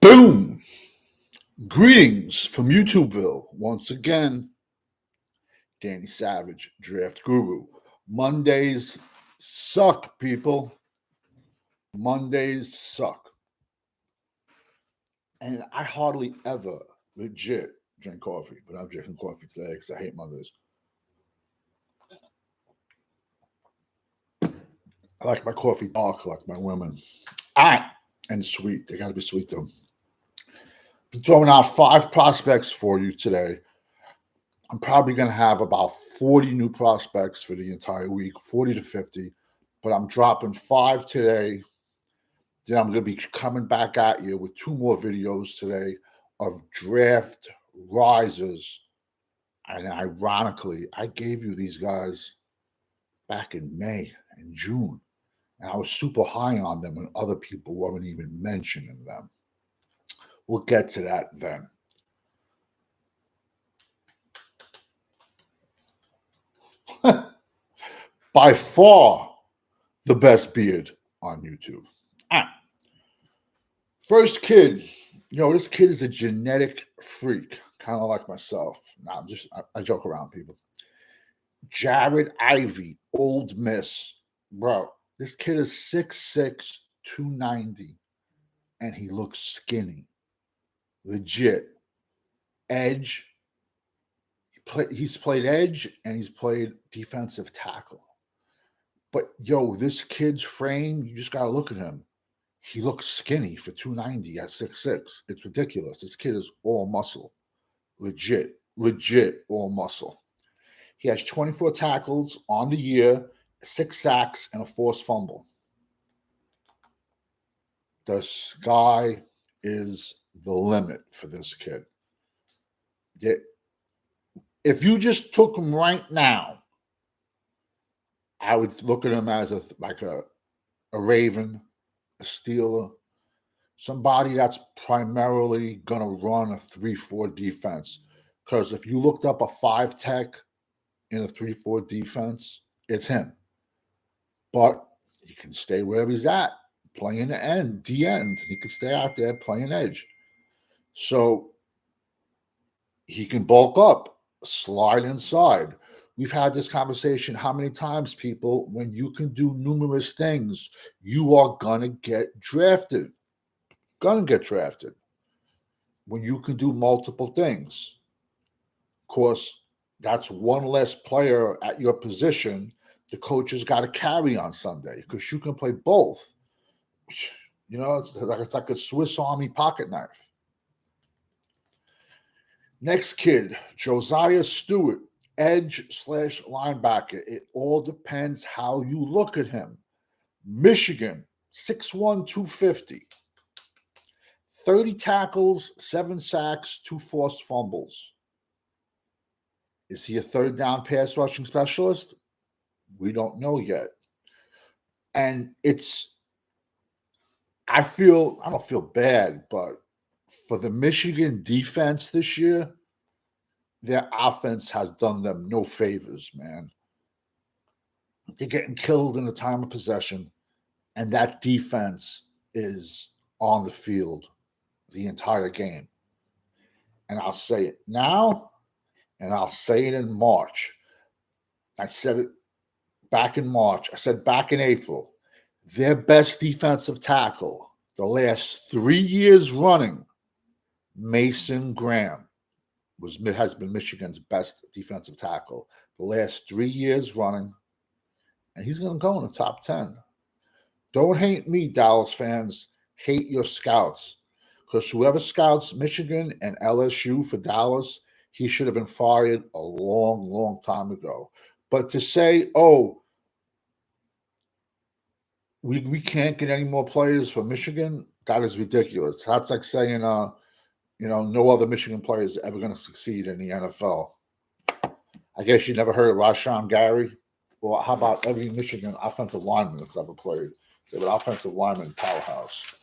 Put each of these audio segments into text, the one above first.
Boom! Greetings from YouTubeville. Once again, Danny Savage, Draft Guru. Mondays suck, people. Mondays suck. And I hardly ever legit drink coffee, but I'm drinking coffee today because I hate Mondays. I like my coffee dark like my women. And sweet. They got to be sweet, though. I'm throwing out 5 prospects for you today. I'm probably going to have about 40 new prospects for the entire week, 40 to 50. But I'm dropping 5 today. Then I'm going to be coming back at you with 2 more videos today of draft risers. And ironically, I gave you these guys back in May and June. And I was super high on them when other people weren't even mentioning them. We'll get to that then. By far the best beard on YouTube. First kid, this kid is a genetic freak, kind of like myself. Nah, I joke around, people. Jared Ivey, Old Miss. Bro, this kid is 6'6", 290, and he looks skinny. Legit. Edge. He's played edge and he's played defensive tackle. But, this kid's frame, you just got to look at him. He looks skinny for 290 at 6'6". It's ridiculous. This kid is all muscle. Legit all muscle. He has 24 tackles on the year, 6 sacks, and a forced fumble. The sky is the limit for this kid. If you just took him right now, I would look at him as a Raven, a Steeler, somebody that's primarily going to run a 3-4 defense. Because if you looked up a 5 tech in a 3-4 defense, it's him. But he can stay wherever he's at, playing the end, D-end. He can stay out there playing edge. So he can bulk up, slide inside. We've had this conversation how many times, people? When you can do numerous things, you are going to get drafted. When you can do multiple things. Of course, that's one less player at your position the coach has got to carry on Sunday because you can play both. It's like a Swiss Army pocket knife. Next kid, Josiah Stewart, edge/linebacker. It all depends how you look at him. Michigan, 6'1", 250. 30 tackles, 7 sacks, 2 forced fumbles. Is he a third down pass rushing specialist? We don't know yet. And I don't feel bad, but for the Michigan defense this year, their offense has done them no favors, man. They're getting killed in the time of possession, and that defense is on the field the entire game. And I'll say it now, and I'll say it in March. I said it back in March. I said back in April. Their best defensive tackle the last 3 years running, Mason Graham, has been Michigan's best defensive tackle the last 3 years running, and he's going to go in the top 10. Don't hate me, Dallas fans. Hate your scouts. Because whoever scouts Michigan and LSU for Dallas, he should have been fired a long, long time ago. But to say, we can't get any more players for Michigan, that is ridiculous. That's like saying, no other Michigan player is ever going to succeed in the NFL. I guess you never heard of Rashawn Gary? Well, how about every Michigan offensive lineman that's ever played? They were offensive lineman powerhouse.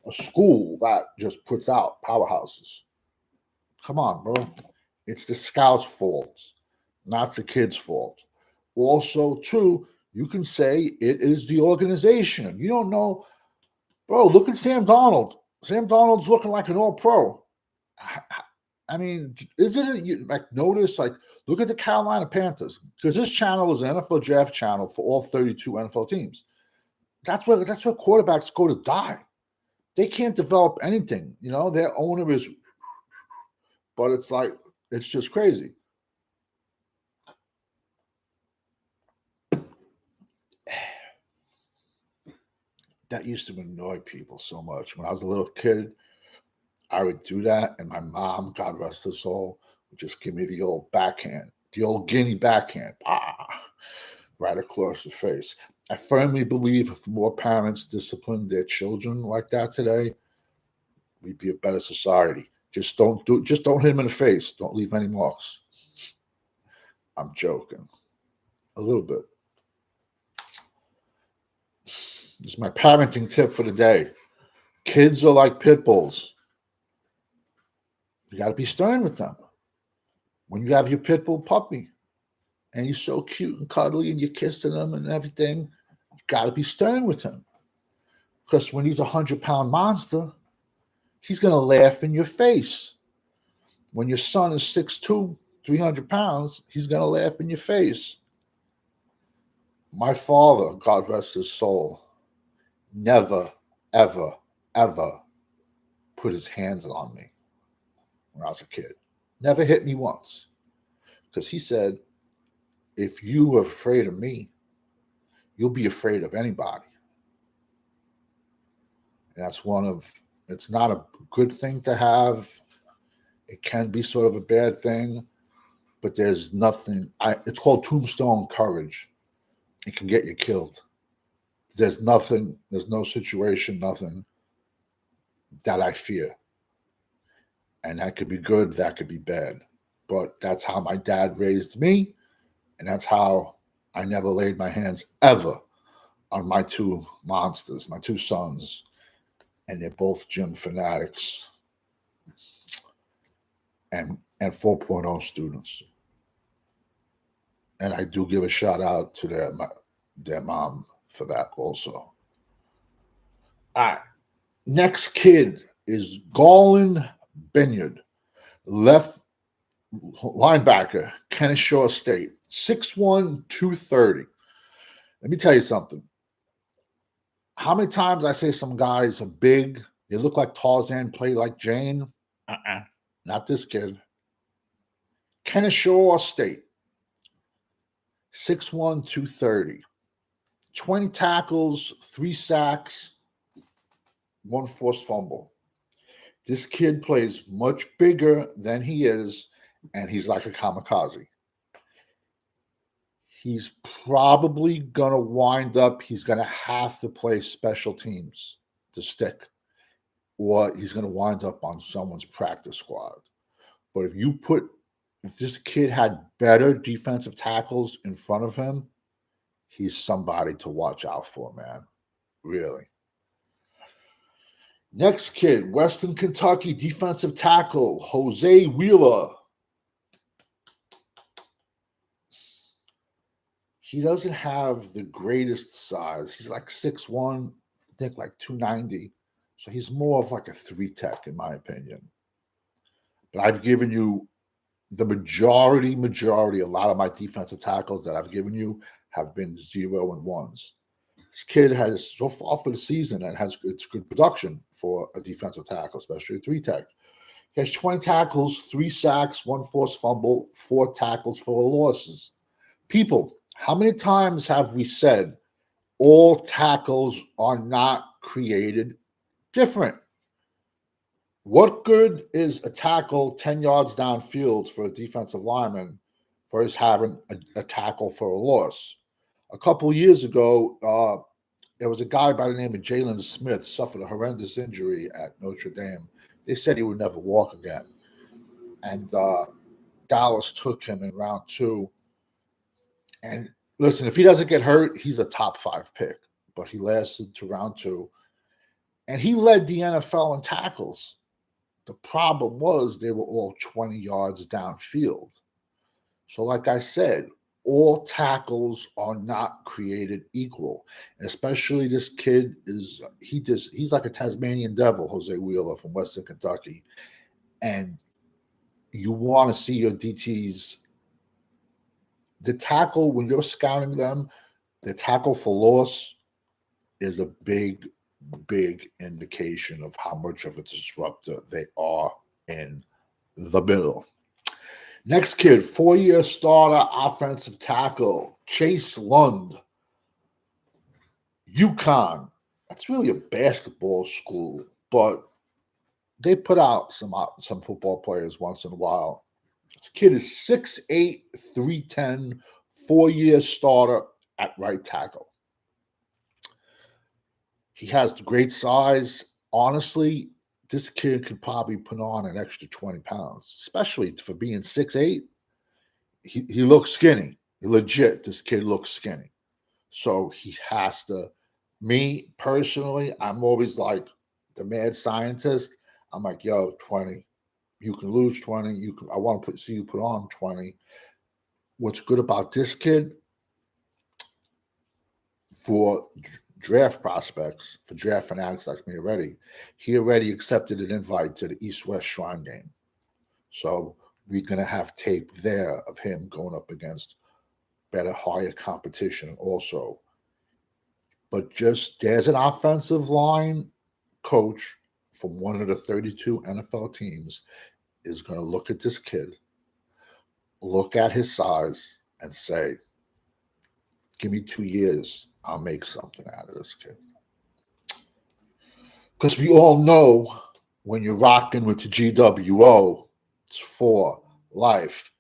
A school that just puts out powerhouses. Come on, bro. It's the scouts' fault, not the kids' fault. Also, too, you can say it is the organization. You don't know. Bro, look at Sam Darnold. Sam Darnold's looking like an all-pro. I mean, isn't it like notice, like, look at the Carolina Panthers, because this channel is an NFL draft channel for all 32 NFL teams. That's where quarterbacks go to die. They can't develop anything. Their owner is, but it's like, it's just crazy. That used to annoy people so much. When I was a little kid, I would do that, and my mom, God rest her soul, would just give me the old backhand, the old guinea backhand, right across the face. I firmly believe if more parents disciplined their children like that today, we'd be a better society. Just don't hit them in the face. Don't leave any marks. I'm joking. A little bit. This is my parenting tip for the day. Kids are like pit bulls. You got to be stern with them. When you have your pit bull puppy and he's so cute and cuddly and you're kissing him and everything, you got to be stern with him. Because when he's a 100-pound monster, he's going to laugh in your face. When your son is 6'2", 300 pounds, he's going to laugh in your face. My father, God rest his soul, never, ever, ever put his hands on me when I was a kid. Never hit me once. Because he said, if you are afraid of me, you'll be afraid of anybody. And it's not a good thing to have. It can be sort of a bad thing, but there's nothing. It's called tombstone courage. It can get you killed. There's no situation, nothing that I fear. And that could be good, that could be bad. But that's how my dad raised me, and that's how I never laid my hands ever on my two monsters, my two sons. And they're both gym fanatics and 4.0 students. And I do give a shout out to their mom for that also. All right. Next kid is Garland Benyard, left linebacker, Kennesaw State, 6'1", 230. Let me tell you something. How many times I say some guys are big, they look like Tarzan, play like Jane? Not this kid. Kennesaw State, 6'1", 230. 20 tackles, 3 sacks, 1 forced fumble. This kid plays much bigger than he is, and he's like a kamikaze. He's probably going to wind up, he's going to have to play special teams to stick, or he's going to wind up on someone's practice squad. But if this kid had better defensive tackles in front of him, he's somebody to watch out for, man. Really. Next kid, Western Kentucky defensive tackle, Hosea Wheeler. He doesn't have the greatest size. He's like 6'1", I think like 290. So he's more of like a 3-tech, in my opinion. But I've given you the majority, a lot of my defensive tackles that I've given you have been 0 and 1s. This kid has, so far for the season, and it's good production for a defensive tackle, especially a 3-tech. He has 20 tackles, 3 sacks, 1 forced fumble, 4 tackles for losses. People, how many times have we said all tackles are not created different? What good is a tackle 10 yards downfield for a defensive lineman versus having a tackle for a loss? A couple of years ago, there was a guy by the name of Jalen Smith suffered a horrendous injury at Notre Dame. They said he would never walk again. And Dallas took him in round 2. And listen, if he doesn't get hurt, he's a top 5 pick. But he lasted to round 2. And he led the NFL in tackles. The problem was they were all 20 yards downfield. So like I said, all tackles are not created equal. And especially this kid he's like a Tasmanian devil, Jose Wheeler from Western Kentucky. And you want to see your DTs. The tackle, when you're scouting them, the tackle for loss is a big, big indication of how much of a disruptor they are in the middle. Next kid, 4-year starter, offensive tackle, Chase Lundt, Uconn. That's really a basketball school, but they put out some football players once in a while. This kid is 6'8", 310, 4-year starter at right tackle. He has the great size. Honestly, this kid could probably put on an extra 20 pounds, especially for being 6'8". He looks skinny. Legit, this kid looks skinny. So he has to. Me, personally, I'm always like the mad scientist. I'm like, yo, 20. You can lose 20. I want to see you put on 20. What's good about this kid for draft prospects, for draft fanatics like me already, he already accepted an invite to the East-West Shrine game. So we're going to have tape there of him going up against better, higher competition also. But just there's an offensive line coach from one of the 32 NFL teams is going to look at this kid, look at his size, and say, give me 2 years, I'll make something out of this kid. Because we all know when you're rocking with the GWO, it's for life.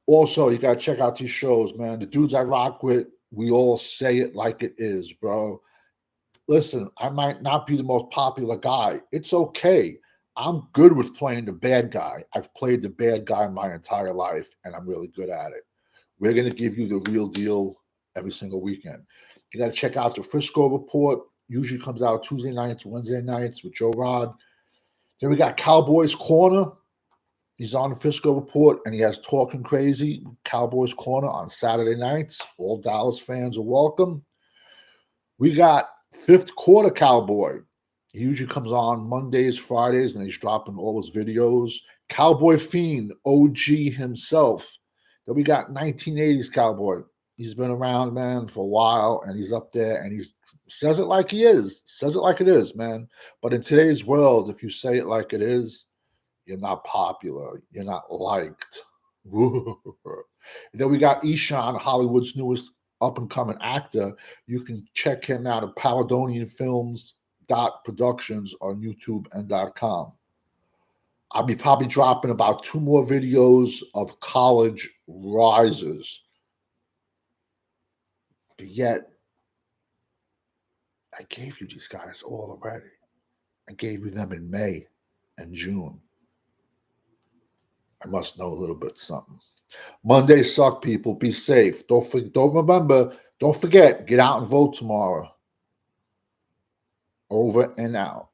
Also, you got to check out these shows, man. The dudes I rock with, we all say it like it is, bro. Listen, I might not be the most popular guy. It's okay. I'm good with playing the bad guy. I've played the bad guy my entire life, and I'm really good at it. We're going to give you the real deal every single weekend. You got to check out the Frisco Report. Usually comes out Tuesday nights, Wednesday nights with Joe Rod. Then we got Cowboys Corner. He's on the Frisco Report, and he has Talking Crazy, Cowboys Corner on Saturday nights. All Dallas fans are welcome. We got Fifth Quarter Cowboy. He usually comes on Mondays, Fridays, and he's dropping all his videos. Cowboy Fiend, OG himself. Then we got 1980s Cowboy. He's been around, man, for a while, and he's up there, and he says it like he is. Says it like it is, man. But in today's world, if you say it like it is, you're not popular. You're not liked. Then we got Ishan, Hollywood's newest up-and-coming actor. You can check him out at PaladonianFilms.Productions on YouTube and .com. I'll be probably dropping about 2 more videos of college risers. But yet, I gave you these guys all already. I gave you them in May and June. I must know a little bit something. Mondays suck, people. Be safe. Don't forget, get out and vote tomorrow. Over and out.